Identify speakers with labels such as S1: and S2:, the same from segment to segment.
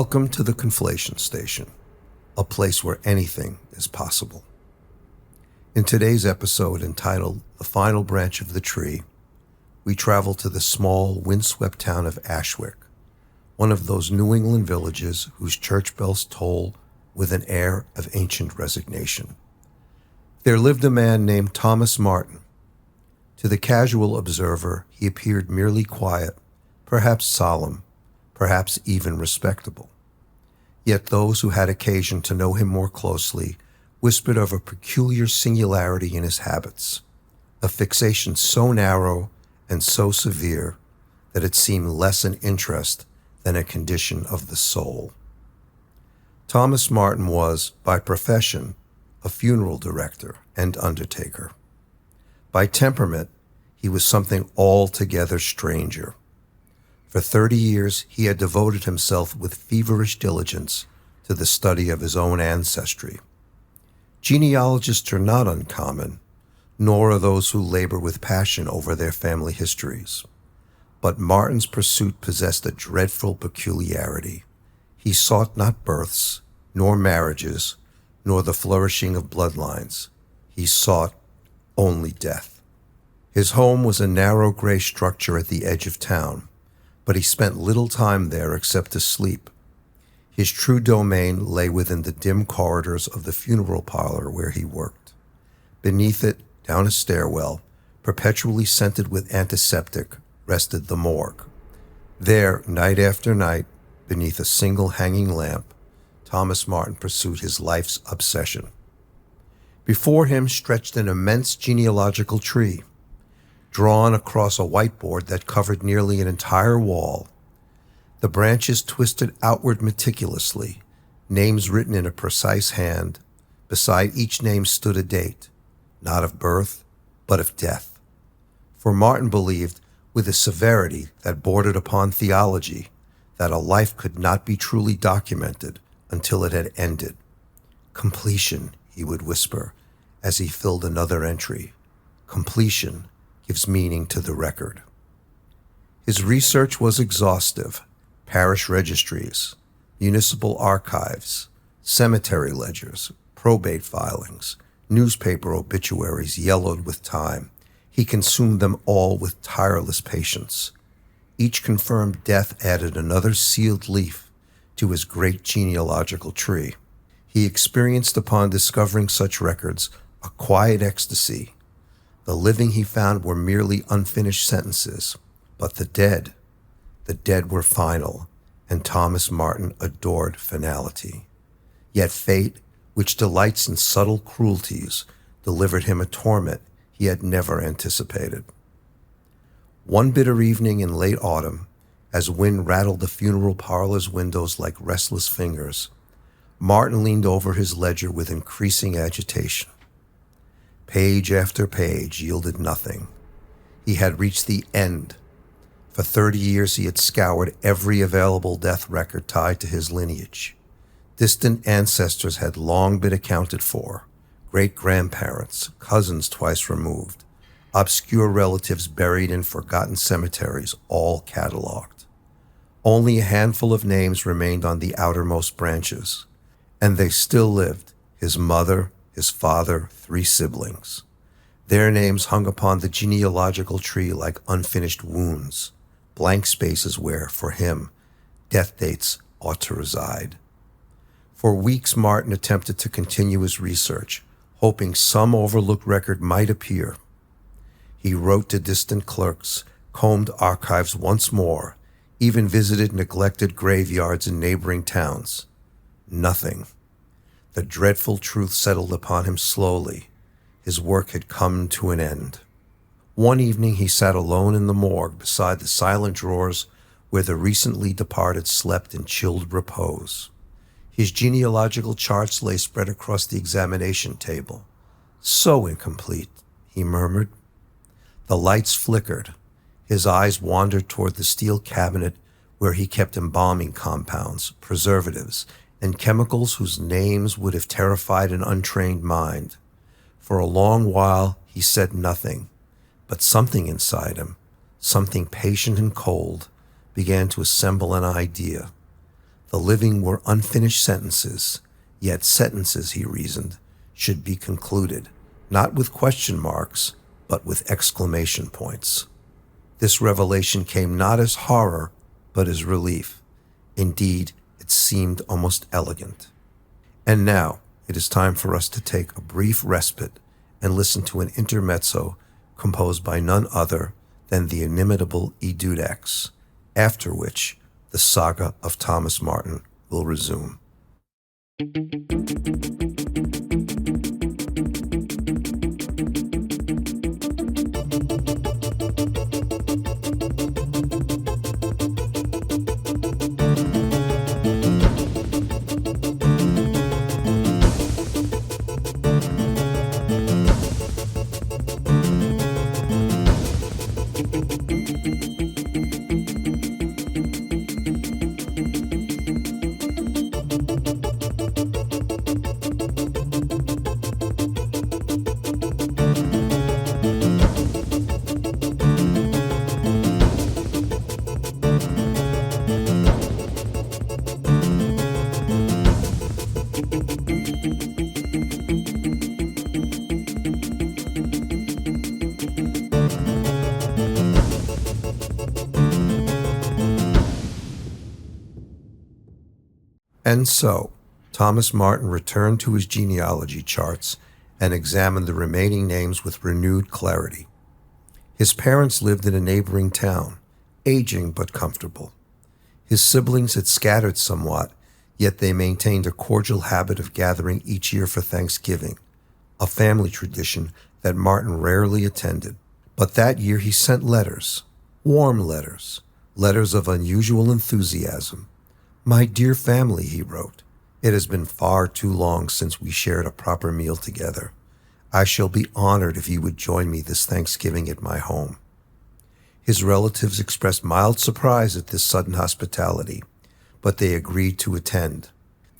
S1: Welcome to the Conflation Station, a place where anything is possible. In today's episode entitled The Final Branch of the Tree, we travel to the small, windswept town of Ashwick, one of those New England villages whose church bells toll with an air of ancient resignation. There lived a man named Thomas Martin. To the casual observer, he appeared merely quiet, perhaps solemn, perhaps even respectable. Yet those who had occasion to know him more closely whispered of a peculiar singularity in his habits, a fixation so narrow and so severe that it seemed less an interest than a condition of the soul. Thomas Martin was, by profession, a funeral director and undertaker. By temperament, he was something altogether stranger. For 30 years, he had devoted himself with feverish diligence to the study of his own ancestry. Genealogists are not uncommon, nor are those who labor with passion over their family histories. But Martin's pursuit possessed a dreadful peculiarity. He sought not births, nor marriages, nor the flourishing of bloodlines. He sought only death. His home was a narrow gray structure at the edge of town, but he spent little time there except to sleep. His true domain lay within the dim corridors of the funeral parlor where he worked. Beneath it, down a stairwell, perpetually scented with antiseptic, rested the morgue. There, night after night, beneath a single hanging lamp, Thomas Martin pursued his life's obsession. Before him stretched an immense genealogical tree, drawn across a whiteboard that covered nearly an entire wall. The branches twisted outward meticulously, names written in a precise hand. Beside each name stood a date, not of birth, but of death. For Martin believed, with a severity that bordered upon theology, that a life could not be truly documented until it had ended. Completion, he would whisper, as he filled another entry. Completion gives meaning to the record. His research was exhaustive. Parish registries, municipal archives, cemetery ledgers, probate filings, newspaper obituaries yellowed with time. He consumed them all with tireless patience. Each confirmed death added another sealed leaf to his great genealogical tree. He experienced upon discovering such records a quiet ecstasy. The living he found were merely unfinished sentences, but the dead were final, and Thomas Martin adored finality. Yet fate, which delights in subtle cruelties, delivered him a torment he had never anticipated. One bitter evening in late autumn, as wind rattled the funeral parlor's windows like restless fingers, Martin leaned over his ledger with increasing agitation. Page after page yielded nothing. He had reached the end. For 30 years he had scoured every available death record tied to his lineage. Distant ancestors had long been accounted for, great-grandparents, cousins twice removed, obscure relatives buried in forgotten cemeteries, all cataloged. Only a handful of names remained on the outermost branches, and they still lived, his mother, his father, 3 siblings. Their names hung upon the genealogical tree like unfinished wounds, blank spaces where, for him, death dates ought to reside. For weeks Martin attempted to continue his research, hoping some overlooked record might appear. He wrote to distant clerks, combed archives once more, even visited neglected graveyards in neighboring towns. Nothing. The dreadful truth settled upon him slowly. His work had come to an end. One evening he sat alone in the morgue beside the silent drawers where the recently departed slept in chilled repose. His genealogical charts lay spread across the examination table. So incomplete, he murmured. The lights flickered. His eyes wandered toward the steel cabinet where he kept embalming compounds, preservatives, and chemicals whose names would have terrified an untrained mind. For a long while he said nothing, but something inside him, something patient and cold, began to assemble an idea. The living were unfinished sentences, yet sentences, he reasoned, should be concluded, not with question marks, but with exclamation points. This revelation came not as horror, but as relief. Indeed, it seemed almost elegant. And now, it is time for us to take a brief respite and listen to an intermezzo composed by none other than the inimitable E. Dudax, after which the saga of Thomas Martin will resume. And so, Thomas Martin returned to his genealogy charts and examined the remaining names with renewed clarity. His parents lived in a neighboring town, aging but comfortable. His siblings had scattered somewhat, yet they maintained a cordial habit of gathering each year for Thanksgiving, a family tradition that Martin rarely attended. But that year he sent letters, warm letters, letters of unusual enthusiasm. "My dear family," he wrote, "it has been far too long since we shared a proper meal together. I shall be honored if you would join me this Thanksgiving at my home." His relatives expressed mild surprise at this sudden hospitality, but they agreed to attend.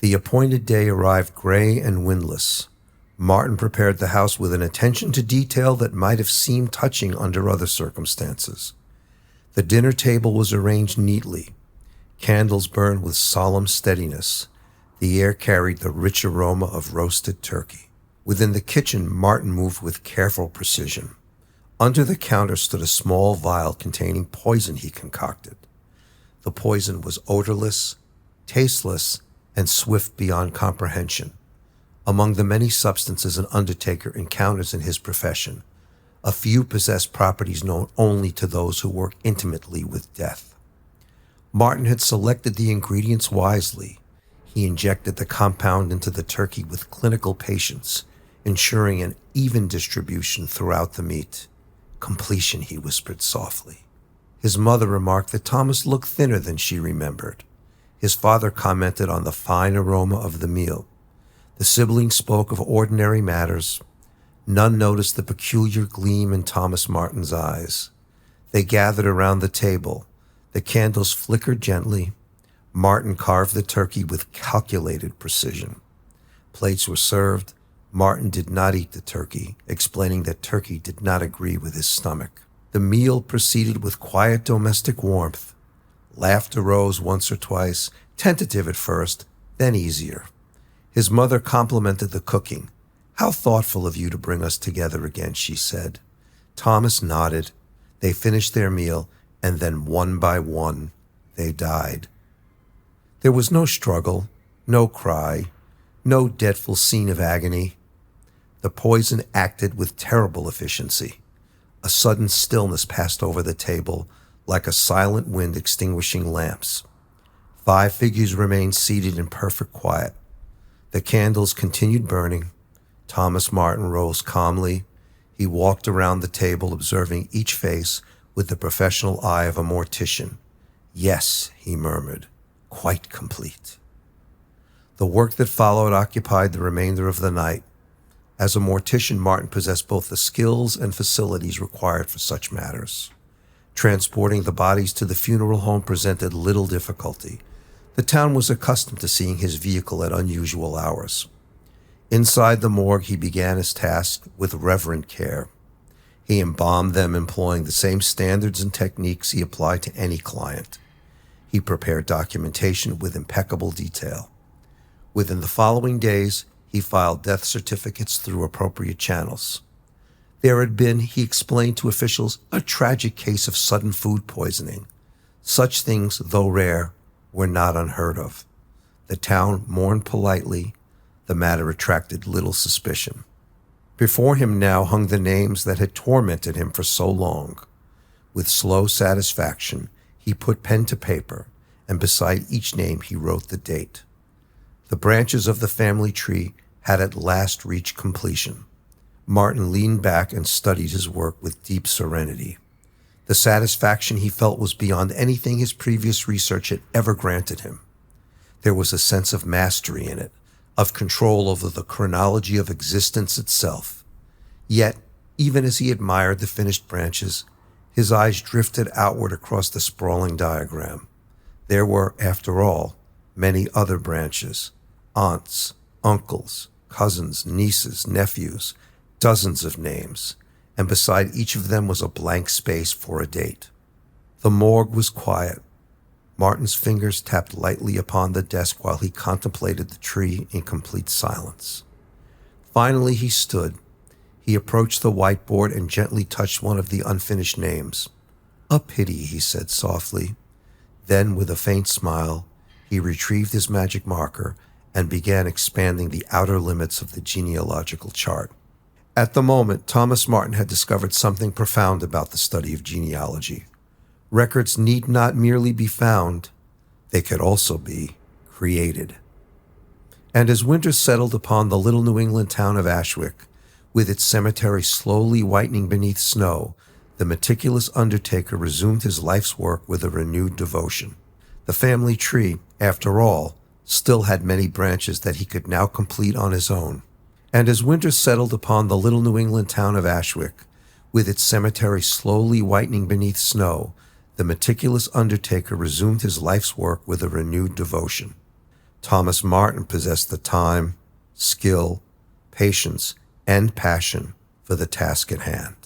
S1: The appointed day arrived gray and windless. Martin prepared the house with an attention to detail that might have seemed touching under other circumstances. The dinner table was arranged neatly. Candles burned with solemn steadiness. The air carried the rich aroma of roasted turkey. Within the kitchen, Martin moved with careful precision. Under the counter stood a small vial containing poison he concocted. The poison was odorless, tasteless, and swift beyond comprehension. Among the many substances an undertaker encounters in his profession, a few possess properties known only to those who work intimately with death. Martin had selected the ingredients wisely. He injected the compound into the turkey with clinical patience, ensuring an even distribution throughout the meat. "Completion," he whispered softly. His mother remarked that Thomas looked thinner than she remembered. His father commented on the fine aroma of the meal. The siblings spoke of ordinary matters. None noticed the peculiar gleam in Thomas Martin's eyes. They gathered around the table. The candles flickered gently. Martin carved the turkey with calculated precision. Plates were served. Martin did not eat the turkey, explaining that turkey did not agree with his stomach. The meal proceeded with quiet domestic warmth. Laughter rose once or twice, tentative at first, then easier. His mother complimented the cooking. "How thoughtful of you to bring us together again," she said. Thomas nodded. They finished their meal, and then one by one, they died. There was no struggle, no cry, no dreadful scene of agony. The poison acted with terrible efficiency. A sudden stillness passed over the table, like a silent wind extinguishing lamps. 5 figures remained seated in perfect quiet. The candles continued burning. Thomas Martin rose calmly. He walked around the table, observing each face with the professional eye of a mortician. "Yes," he murmured, "quite complete." The work that followed occupied the remainder of the night. As a mortician, Martin possessed both the skills and facilities required for such matters. Transporting the bodies to the funeral home presented little difficulty. The town was accustomed to seeing his vehicle at unusual hours. Inside the morgue, he began his task with reverent care. He embalmed them, employing the same standards and techniques he applied to any client. He prepared documentation with impeccable detail. Within the following days, he filed death certificates through appropriate channels. There had been, he explained to officials, a tragic case of sudden food poisoning. Such things, though rare, were not unheard of. The town mourned politely. The matter attracted little suspicion. Before him now hung the names that had tormented him for so long. With slow satisfaction, he put pen to paper, and beside each name he wrote the date. The branches of the family tree had at last reached completion. Martin leaned back and studied his work with deep serenity. The satisfaction he felt was beyond anything his previous research had ever granted him. There was a sense of mastery in it, of control over the chronology of existence itself. Yet, even as he admired the finished branches, his eyes drifted outward across the sprawling diagram. There were, after all, many other branches: aunts, uncles, cousins, nieces, nephews, dozens of names, and beside each of them was a blank space for a date. The morgue was quiet. Martin's fingers tapped lightly upon the desk while he contemplated the tree in complete silence. Finally he stood. He approached the whiteboard and gently touched one of the unfinished names. "A pity," he said softly. Then, with a faint smile, he retrieved his magic marker and began expanding the outer limits of the genealogical chart. At the moment, Thomas Martin had discovered something profound about the study of genealogy. Records need not merely be found, they could also be created. And as winter settled upon the little New England town of Ashwick, with its cemetery slowly whitening beneath snow, the meticulous undertaker resumed his life's work with a renewed devotion. The family tree, after all, still had many branches that he could now complete on his own. And as winter settled upon the little New England town of Ashwick, with its cemetery slowly whitening beneath snow, the meticulous undertaker resumed his life's work with a renewed devotion. Thomas Martin possessed the time, skill, patience, and passion for the task at hand.